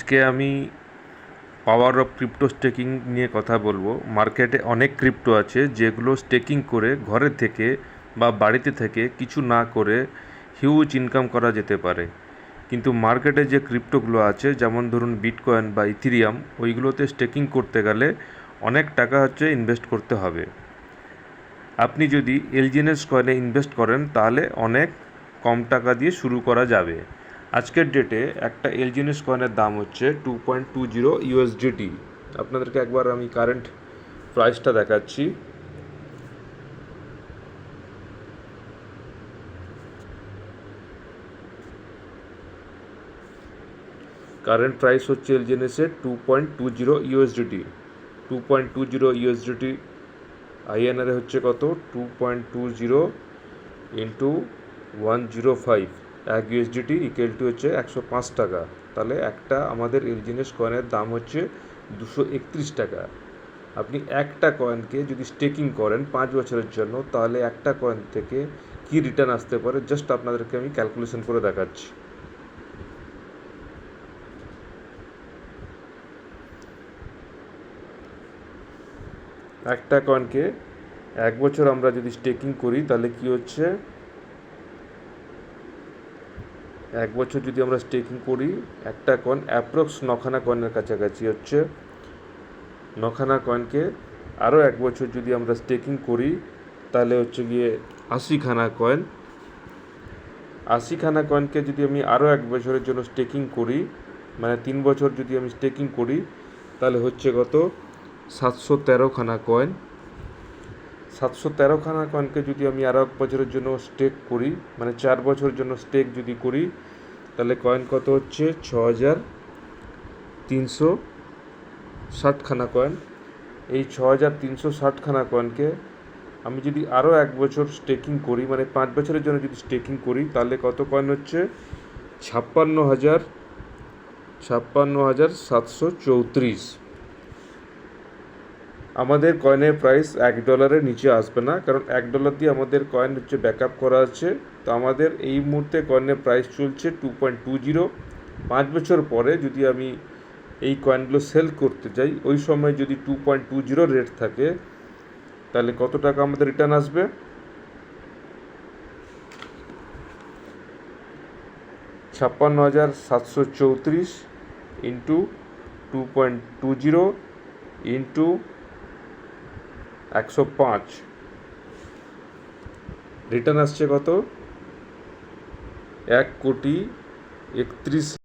আজকে আমি power of crypto staking নিয়ে কথা বলবো। মার্কেটে অনেক ক্রিপ্টো আছে যেগুলো স্টেকিং করে ঘরে থেকে বা বাড়িতে থেকে কিছু না করে হিউজ ইনকাম করা যেতে পারে। কিন্তু মার্কেটে যে ক্রিপ্টোগুলো আছে, যেমন ধরুন বিটকয়েন বা ইথিরিয়াম, ওইগুলোতে স্টেকিং করতে গেলে অনেক টাকা ইনভেস্ট করতে হবে। আপনি যদি এলজিএনএস কয়েনে ইনভেস্ট করেন তাহলে অনেক কম টাকা দিয়ে শুরু করা যাবে। আজকের ডেটে একটা এলজিএনএস কয়েনের দাম হচ্ছে 2.20 ইউএসডিটি। আপনাদেরকে একবার আমি কারেন্ট প্রাইসটা দেখাচ্ছি। কারেন্ট প্রাইস হচ্ছে এলজিএনএসের 2.20 ইউএসডিটি। 2.20 ইউএসডিটি আইএনআরে হচ্ছে কত? 2.20 ইন্টু 105, 1 ইউএসডিটি ইকুয়াল টু হচ্ছে 105 টাকা। তাহলে একটা আমাদের এলজিএনএস কয়েনের দাম হচ্ছে 231 টাকা। আপনি একটা কয়েনকে যদি স্টেকিং করেন 5 বছরের জন্য, তাহলে একটা কয়েন থেকে কি রিটার্ন আসতে পারে জাস্ট আপনাদেরকে আমি ক্যালকুলেশন করে দেখাচ্ছি। একটা কয়েনকে 1 বছর আমরা যদি স্টেকিং করি তাহলে কি হচ্ছে, 1 বছর যদি আমরা স্টেকিং করি, একটা কয়েন অ্যাপ্রক্স 9খানা কয়েনের কাছাকাছি হচ্ছে। 9খানা কয়েনকে আরও 1 বছর যদি আমরা স্টেকিং করি তাহলে হচ্ছে গিয়ে 80খানা কয়েন। 80খানা কয়েনকে যদি আমি আরও 1 বছরের জন্য স্টেকিং করি, মানে 3 বছর যদি আমি স্টেকিং করি, তাহলে হচ্ছে কত? 713খানা কয়েন। 713খানা কয়েনকে যদি আমি আরও 1 বছরের জন্য স্টেক করি, মানে 4 বছরের জন্য স্টেক যদি করি, তাহলে কয়েন কত হচ্ছে? 6360খানা কয়েন। এই 6360খানা কয়েনকে আমি যদি আরও 1 বছর স্টেকিং করি, মানে 5 বছরের জন্য যদি স্টেকিং করি, তাহলে কত কয়েন হচ্ছে? 56,734। আমাদের কয়েনের প্রাইস $1 নিচে আসবে না, কারণ $1 দিয়ে আমাদের কয়েন ব্যাকআপ করা আছে। তো আমাদের এই মুহূর্তে কয়েনের প্রাইস চলছে 2.20। 5 বছর পরে যদি আমি এই কয়েনগুলো সেল করতে যাই, ওই সময় যদি 2.20 রেট থাকে, তাহলে কত টাকা আমাদের রিটার্ন আসবে? 56,734 ইন্টু 2.20 ইন্টু 105, রিটার্ন আসছে কত? 1,31,00,000।